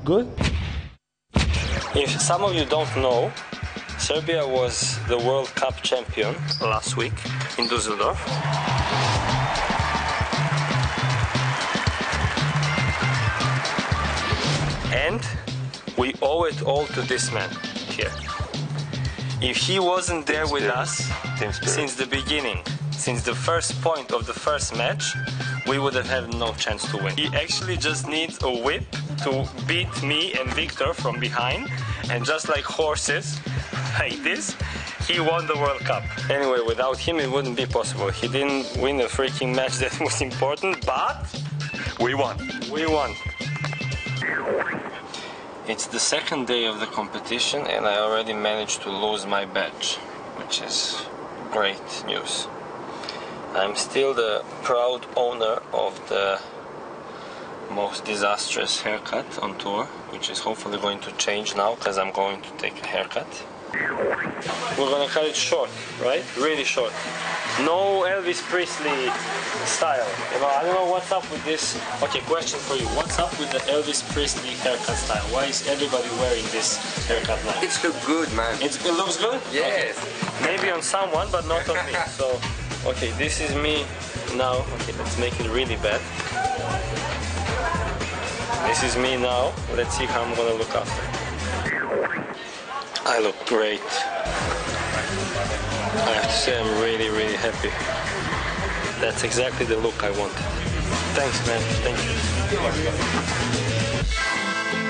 Good? If some of you don't know, Serbia was the World Cup champion last week in Düsseldorf. And we owe it all to this man here. If he wasn't there with us since the beginning, since the first point of the first match, we would have had no chance to win. He actually just needs a whip to beat me and Victor from behind, and just like horses, like this, he won the World Cup. Anyway, without him it wouldn't be possible. He didn't win a freaking match that was important, but we won. We won. It's the second day of the competition and I already managed to lose my badge, which is great news. I'm still the proud owner of the most disastrous haircut on tour, which is hopefully going to change now because I'm going to take a haircut. We're gonna cut it short, right? Really short. No Elvis Presley style. You know, I don't know what's up with this. Okay, question for you. What's up with the Elvis Presley haircut style? Why is everybody wearing this haircut now? It's look good, man. It looks good? Yes. Okay. Maybe on someone, but not on me. So, okay, this is me now. Okay, let's make it really bad. This is me now. Let's see how I'm gonna look after. I look great. I have to say I'm really, really happy. That's exactly the look I wanted. Thanks, man. Thank you.